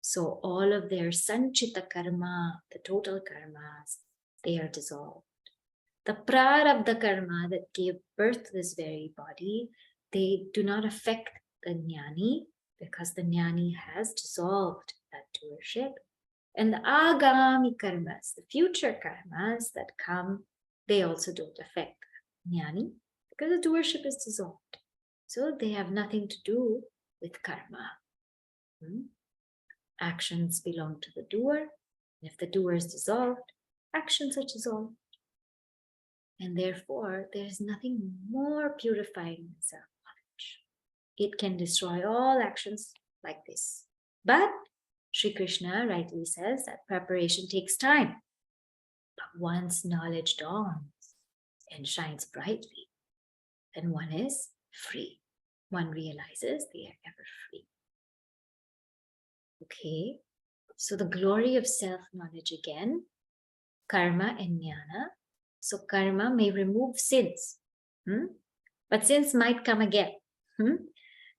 So all of their sanchita karma, the total karmas, they are dissolved. The prarabdha karma that gave birth to this very body, they do not affect the jnani, because the jnani has dissolved that doership. And the agami karmas, the future karmas that come, they also don't affect jnani, because the doership is dissolved. So they have nothing to do with karma. Actions belong to the doer. And if the doer is dissolved, actions are dissolved. And therefore, there is nothing more purifying than self-knowledge. It can destroy all actions like this. But Sri Krishna rightly says that preparation takes time. But once knowledge dawns and shines brightly, then one is free. One realizes they are ever free. Okay, so the glory of self-knowledge again, karma and jnana. So karma may remove sins, but sins might come again.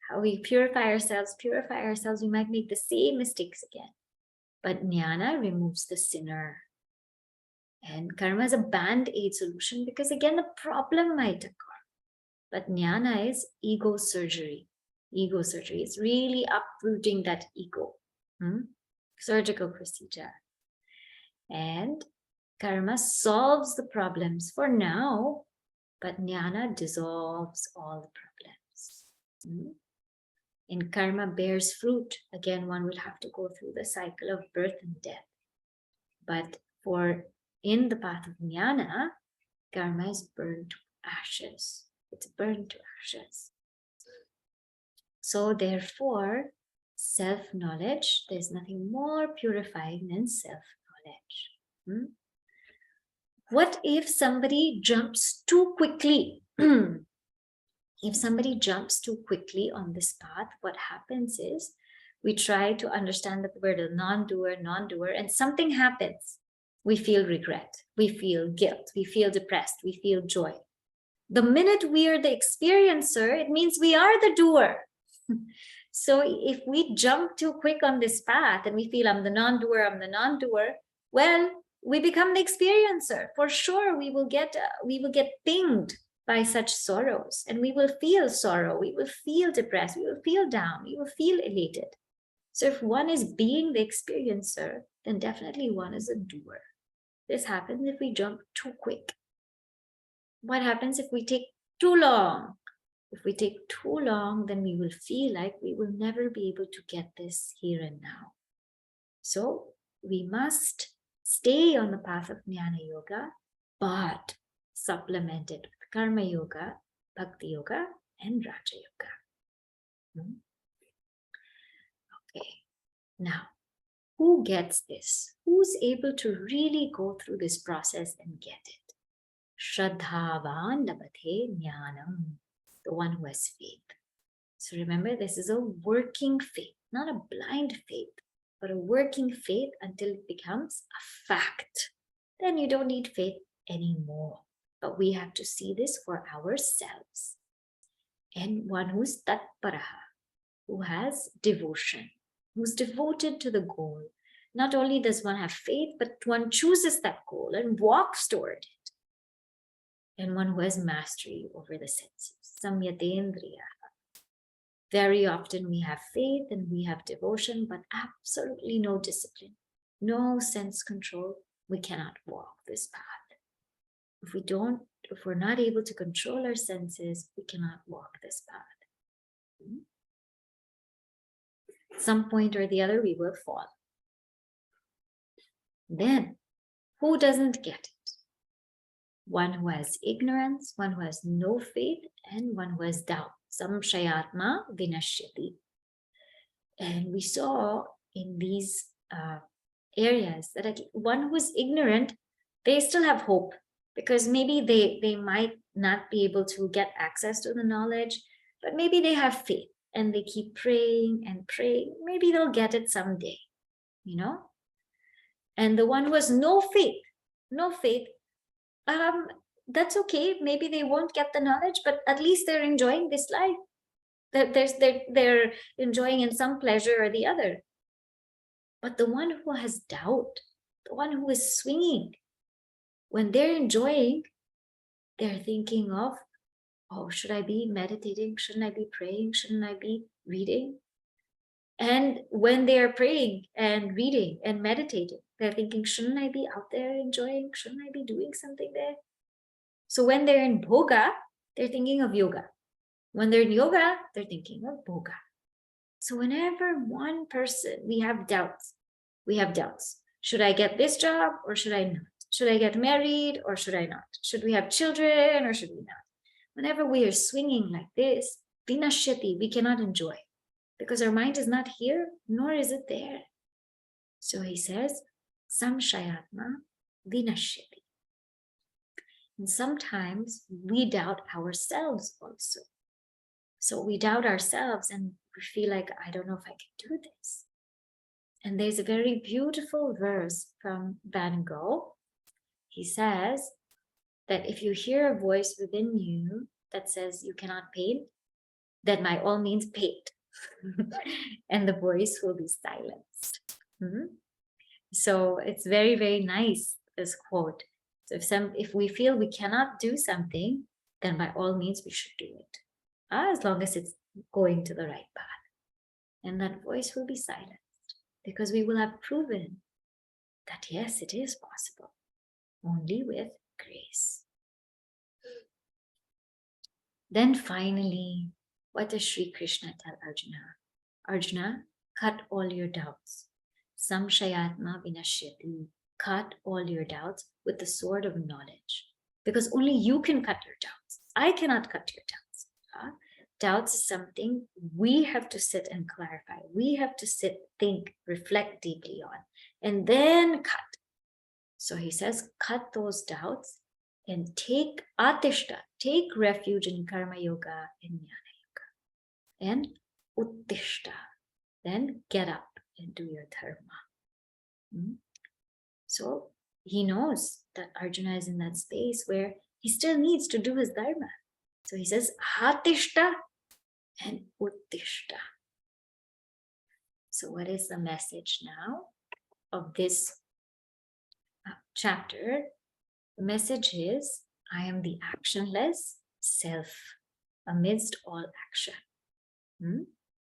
How we purify ourselves, we might make the same mistakes again. But jnana removes the sinner. And karma is a band-aid solution, because again, the problem might occur. But jnana is ego surgery. Ego surgery is really uprooting that ego. Surgical procedure. And karma solves the problems for now, but jnana dissolves all the problems. And karma bears fruit. Again, one will have to go through the cycle of birth and death. But in the path of jnana, karma is burned to ashes. It's burned to ashes. So therefore, self-knowledge, there's nothing more purifying than self-knowledge. What if somebody jumps too quickly? If somebody jumps too quickly on this path, what happens is we try to understand that we're the non-doer, and something happens. We feel regret, we feel guilt, we feel depressed, we feel joy. The minute we are the experiencer, it means we are the doer. So if we jump too quick on this path and we feel I'm the non-doer, well, we become the experiencer. For sure, we will get pinged by such sorrows, and we will feel sorrow, we will feel depressed, we will feel down, we will feel elated. So if one is being the experiencer, then definitely one is a doer. This happens if we jump too quick. What happens if we take too long? If we take too long, then we will feel like we will never be able to get this here and now. So we must stay on the path of Jnana Yoga, but supplement it with Karma Yoga, Bhakti Yoga, and Raja Yoga. Okay, now, who gets this? Who's able to really go through this process and get it? Shraddhavan labhathe jnanam, the one who has faith. So remember, this is a working faith, not a blind faith, but a working faith until it becomes a fact. Then you don't need faith anymore. But we have to see this for ourselves. And one who's tatparaha, who has devotion, who's devoted to the goal. Not only does one have faith, but one chooses that goal and walks toward it. And one who has mastery over the senses, samyatendriya. Very often we have faith and we have devotion, but absolutely no discipline, no sense control. We cannot walk this path. If we're not able to control our senses, we cannot walk this path. At some point or the other, we will fall. Then, who doesn't get it? One who has ignorance, one who has no faith, and one who has doubt. Samshayatma vinashyati. And we saw in these areas that one who is ignorant, they still have hope, because maybe they might not be able to get access to the knowledge, but maybe they have faith and they keep praying and praying. Maybe they'll get it someday, And the one who has no faith, that's okay. Maybe they won't get the knowledge, but at least they're enjoying this life. They're enjoying in some pleasure or the other. But the one who has doubt, the one who is swinging, when they're enjoying, they're thinking of, oh, should I be meditating? Shouldn't I be praying? Shouldn't I be reading? And when they are praying and reading and meditating, they're thinking, shouldn't I be out there enjoying? Shouldn't I be doing something there? So when they're in bhoga, they're thinking of yoga. When they're in yoga, they're thinking of bhoga. So whenever one person, we have doubts. Should I get this job or should I not? Should I get married or should I not? Should we have children or should we not? Whenever we are swinging like this, vinashyati, we cannot enjoy, because our mind is not here, nor is it there. So he says, samshayatma vinashyati. And sometimes we doubt ourselves also. So we doubt ourselves and we feel like, I don't know if I can do this. And there's a very beautiful verse from Van Gogh. He says that if you hear a voice within you that says you cannot paint, then by all means paint. And the voice will be silenced. So it's very, very nice, this quote. So if we feel we cannot do something, then by all means we should do it. As long as it's going to the right path. And that voice will be silenced, because we will have proven that yes, it is possible, only with grace. Then finally, what does Sri Krishna tell Arjuna? Arjuna, cut all your doubts. Samshayatma vinashyati. Cut all your doubts with the sword of knowledge. Because only you can cut your doubts. I cannot cut your doubts. Doubts is something we have to sit and clarify. We have to sit, think, reflect deeply on, and then cut. So he says, cut those doubts and take atishta, take refuge in karma yoga and jnana yoga. And uttishta, then get up and do your dharma. So he knows that Arjuna is in that space where he still needs to do his dharma. So he says, Atishta and Uttishta. So what is the message now of this chapter? The message is, I am the actionless self amidst all action.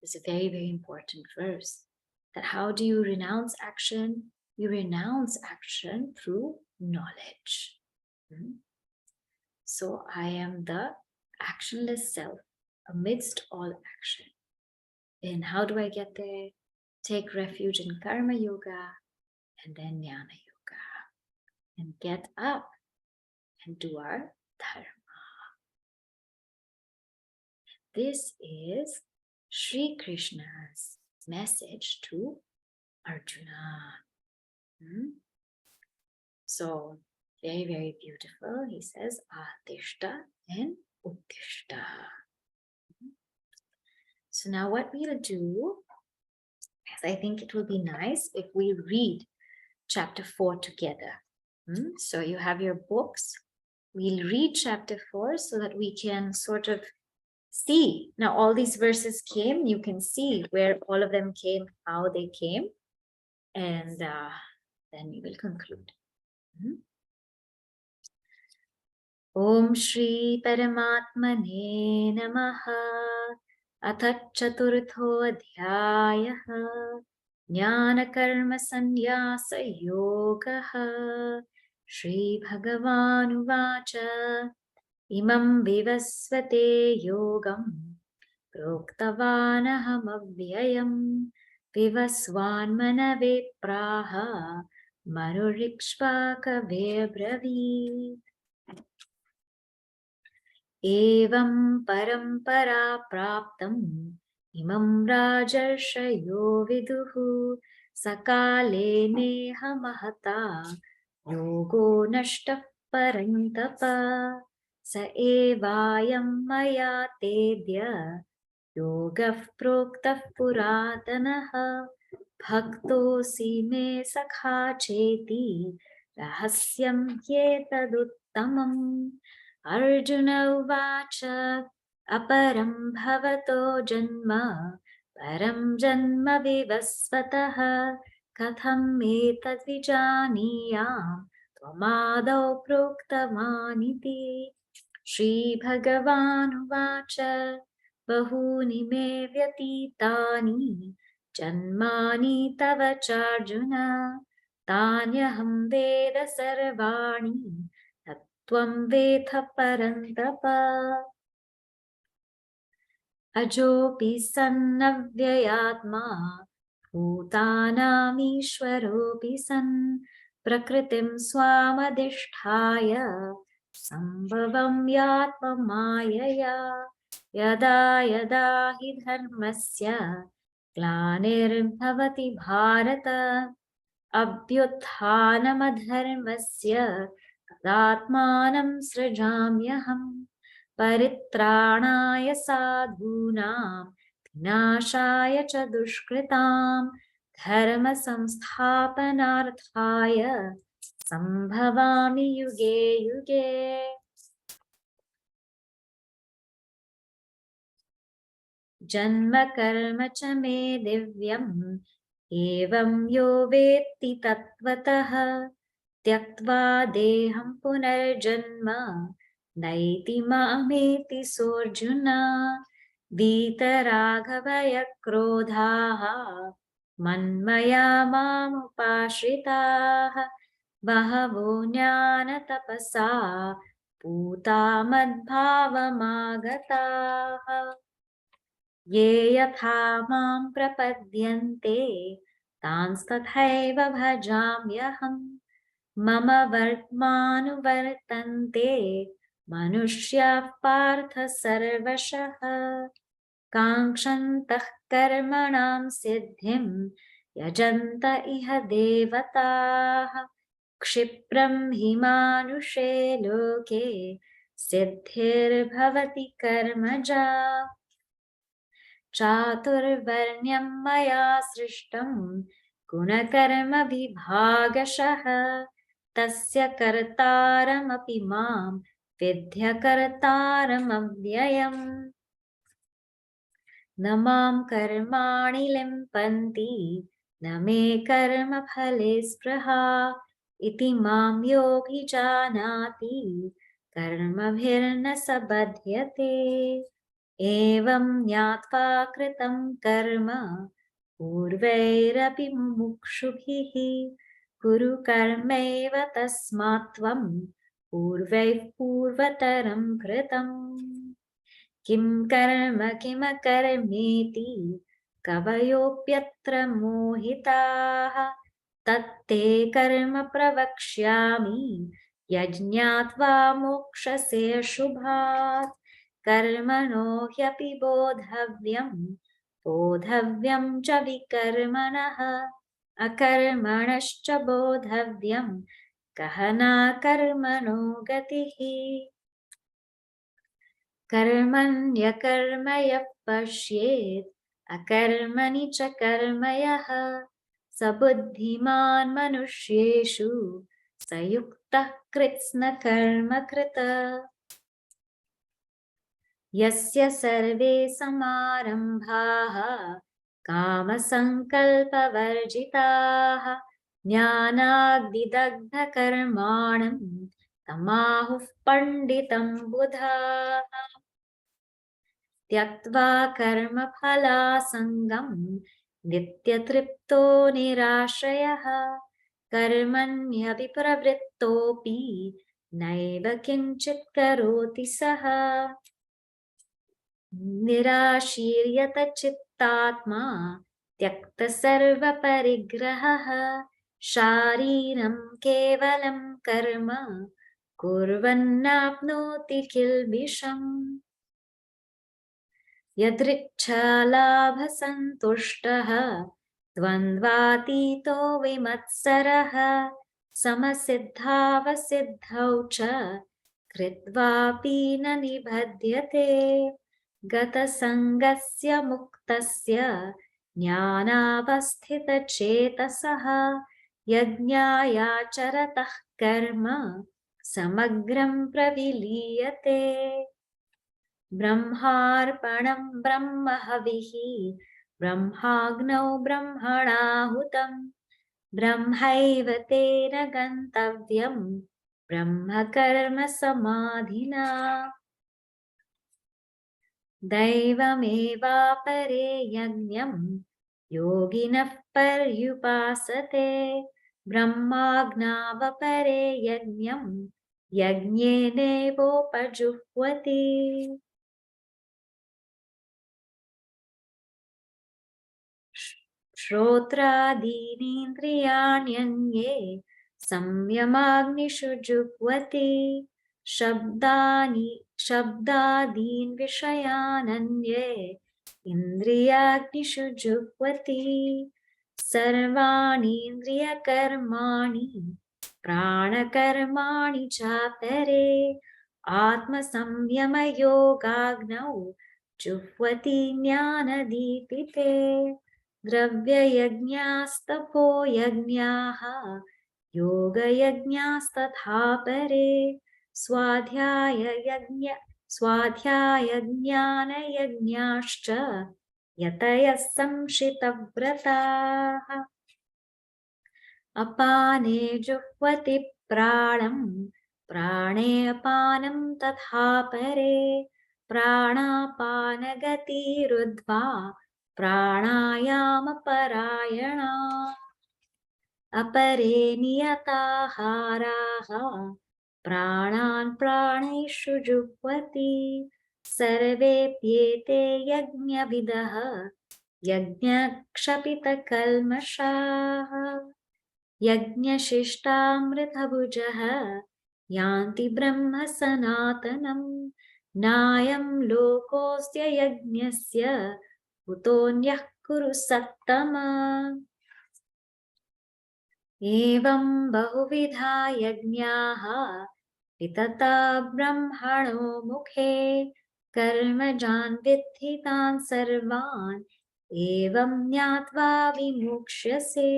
It's a very, very important verse. That how do you renounce action? You renounce action through knowledge. So I am the actionless self amidst all action. And how do I get there? Take refuge in karma yoga and then jnana yoga. And get up and do our dharma. This is Sri Krishna's message to Arjuna. So, very, very beautiful. He says, Atishta and Uttishta. So now what we'll do is, I think it will be nice if we read chapter 4 together. So you have your books. We'll read chapter 4 so that we can sort of see. Now all these verses came, you can see where all of them came, how they came, and then we will conclude. Om Shri Paramatmane Namaha. Athat Chaturtho Adhyayaha. Jnana Karma Sannyasa Yogaha. Shri Bhagavan Uvacha. Imam Vivasvate Yogam Proktavanaham Avyayam Vivasvan Manave Praha Marurikshvaka Brevi. Evam Parampara Praptam Imam Rajarshayo Viduhu Sakale Neha Mahata Yogo Nashta Parantapa Sa evayam maya tedya yogah proktah puratanaha bhaktosi me sakha cheti rahasyam yetaduttamam. Arjuna uvacha aparam bhavato janma param janma vivasvataha katham etad vijaniyam tvamadau proktavaniti. Shri Bhagavan Uvacha Bahuni me vyatitani Janmani tava charjuna Tanyaham veda sarvani Tattvam vetha parantapa. Ajopi sannavyayatma Bhutanam ishwaropi san Prakritim swamadhisthaya Sambhavam yatma mayaya yada yada hi dharmasya glanirбhavati bharata abhyuthanam adharmasya tadatmanam srijamyaham paritranaya sadhunam vinashaya cha dushkritam dharma samsthapanarthaya Sambhavami yuge yuge. Janma karma cha me divyam evam yo vetti tattvataha tyaktva deham punarjanma naiti ma'ameti sorjuna vitaraghavaya krodhaha manmaya mamupashritaha Bahavo jnana tapasa puta madbhavamagataha ye yatha mam prapadyante tanstathaiva bhajamyaham mama vartmanuvartante manushya partha sarvashah kankshantah karmanam siddhim yajanta iha devataha Kshipram himanushe loke siddhir bhavati karmaja chaturvarnyam maya srishtam gunakarma vibhagashah tasya kartaram api mam विद्यकर्तारमव्ययम् न मां कर्माणि लिम्पन्ति न मे कर्मफले स्पृहा इति मां योऽभिजानाति कर्मभिर्न स बध्यते एवं ज्ञात्वा कृतं कर्म पूर्वैरपि मुमुक्षुभिः कुरु कर्मैव तस्मात् त्वं पूर्वैः पूर्वतरं कृतम् किं कर्म किमकर्मेति कवयोऽप्यत्र मोहिताः तत्ते कर्म प्रवक्ष्यामि यज्ञात्वा मोक्षसे शुभात् कर्मणो ह्यपि बोधव्यं च विकर्मणः अकर्मणश्च बोधव्यं गहना कर्मणो गतिः कर्मण्यकर्म यः पश्येत् अकर्मणि च कर्म यः स बुद्धिमान् मनुष्येषु स युक्तः कृत्स्नकर्म कृत यस्य सर्वे समारम्भाः कामसङ्कल्पवर्जिताः ज्ञानाग्निदग्धकर्माणं तमाहुः पण्डितं बुधाः त्यक्त्वा कर्मफलासङ्गं नित्यतृप्तो निराश्रयः कर्मण्यभिप्रवृत्तोऽपि नैव किञ्चित् करोति सः निराशीर्यत चित्तात्मा त्यक्तसर्वपरिग्रहः शारीरं केवलं कर्म कुर्वन्नाप्नोति किल्बिषम् यदृच्छालाभसन्तुष्टः द्वन्द्वातीतो विमत्सरः समसिद्धावसिद्धौ च कृत्वापि न निबध्यते गतसङ्गस्य मुक्तस्य ज्ञानावस्थितचेतसः यज्ञायाचरतः कर्म समग्रं प्रविलीयते ब्रह्मार्पणं ब्रह्महविः ब्रह्माग्नौ ब्रह्मणाहुतं ब्रह्मैव तेन गन्तव्यं ब्रह्मकर्म समाधिना दैवमेवापरे यज्ञं योगिनः पर्युपासते ब्रह्माज्ञावपरे यज्ञं यज्ञेनेवोपजुह्वति श्रोत्रादीनीन्द्रियाण्यन्ये संयमाग्निषु जुह्वति शब्दादीन् विषयानन्ये इन्द्रियाग्निषु जुह्वति सर्वाणीन्द्रियकर्माणि प्राणकर्माणि चापरे आत्मसंयमयोगाग्नौ जुह्वति ज्ञानदीपिते द्रव्ययज्ञास्तपो यज्ञाः योगयज्ञास्तथा परे स्वाध्यायज्ञानयज्ञाश्च यतयः संशितव्रताः अपाने जुह्वति प्राणं प्राणे अपानं तथा परे प्राणापानगतिरुद्ध्वा प्राणायामपरायणा अपरे नियताहाराः प्राणान् प्राणेषु जुह्वति सर्वेऽप्येते यज्ञविदः यज्ञक्षपितकल्मषाः यज्ञशिष्टामृतभुजः यान्ति ब्रह्म सनातनम् नायं लोकोऽस्त्य यज्ञस्य कुतोऽन्यः कुरु सत्तमा एवं बहुविधा यज्ञाः वितता ब्रह्मणो मुखे कर्मजान् विद्धि तान् सर्वान् एवं ज्ञात्वा विमुक्ष्यसे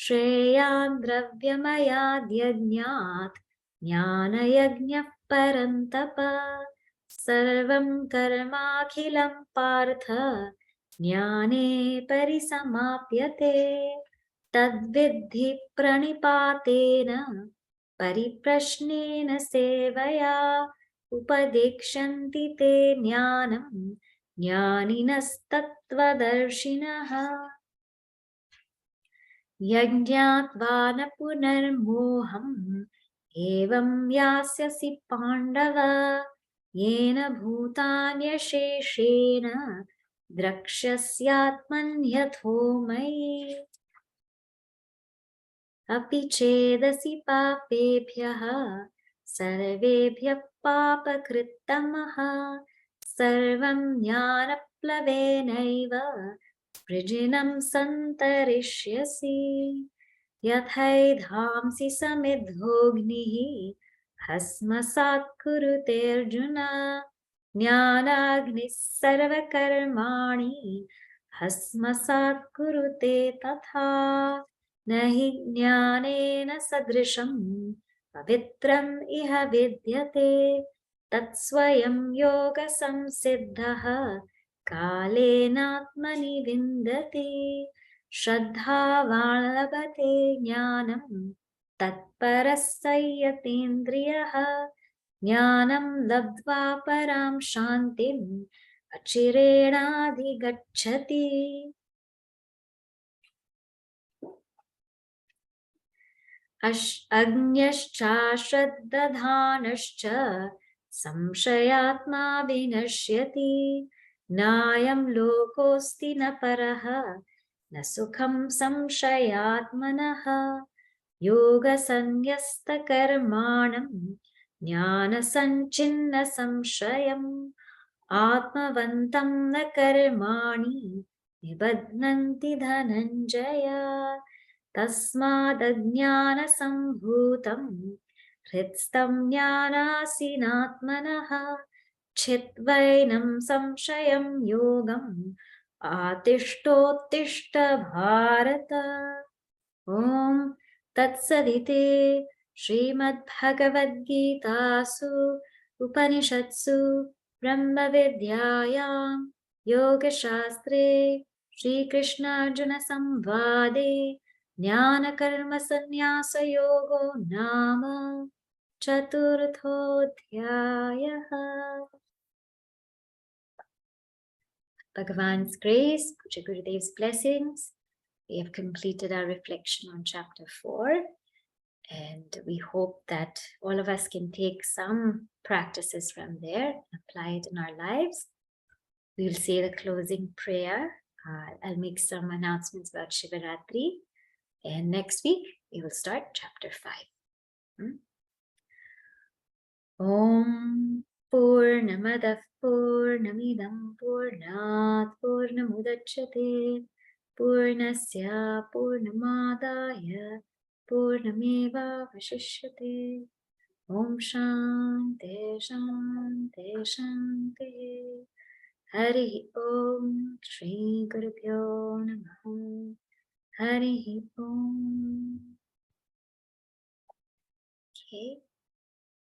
श्रेयान् द्रव्यमयाद्यज्ञात् ज्ञानयज्ञः परन्तप सर्वं कर्माखिलं पार्थ ज्ञाने परिसमाप्यते तद्विद्धि प्रणिपातेन परिप्रश्नेन सेवया उपदेक्षन्ति ते ज्ञानं ज्ञानिनस्तत्त्वदर्शिनः यज्ञात्वा न पुनर्मोहम् एवं यास्यसि पाण्डव येन भूतान्यशेषेण द्रक्ष्यस्यात्मन्यथो मयि अपि चेदसि पापेभ्यः सर्वेभ्यः पापकृत्तमः सर्वं ज्ञानप्लवेनैव वृजिनं सन्तरिष्यसि यथैधांसि समिद्धोऽग्निः भस्मसात् कुरुतेऽर्जुन ज्ञानाग्निः सर्वकर्माणि भस्मसात् कुरुते तथा न हि ज्ञानेन सदृशं पवित्रम् इह विद्यते तत्स्वयं योगसंसिद्धः कालेनात्मनि विन्दति श्रद्धावान् लभते ज्ञानं तत्परः संयतेन्द्रियः ज्ञानं लब्ध्वा परां शान्तिम् अचिरेणाधिगच्छति अज्ञश्चाश्रद्दधानश्च संशयात्मा विनश्यति नायं लोकोऽस्ति न परः न सुखं संशयात्मनः योगसन्न्यस्तकर्माणं ज्ञानसञ्चिन्न संशयम् आत्मवन्तं न कर्माणि निबध्नन्ति धनञ्जय तस्मादज्ञानसम्भूतं हृत्स्थं ज्ञानासीनात्मनः छित्त्वैनं संशयं योगम् आतिष्ठोत्तिष्ठ भारत ॐ तत्सदिति श्रीमद्भगवद्गीतासु उपनिषत्सु ब्रह्मविद्यायां योगशास्त्रे श्रीकृष्णार्जुनसंवादे ज्ञानकर्मसन्न्यासयोगो नाम चतुर्थोऽध्यायः Bhagavan's grace, Puja Gurudev's blessings. We have completed our reflection on chapter 4, and we hope that all of us can take some practices from there, apply it in our lives. We'll say the closing prayer. I'll make some announcements about Shivaratri, and next week we will start chapter 5. Om Purnamadah Purnamidam Purnat Purnamudachyate Purnasya Purnamadaya Purnameva Vashishyate Om Shanti Shanti Shanti Hari Om Shri Gurubhyo Namaha Hari Om. Okay.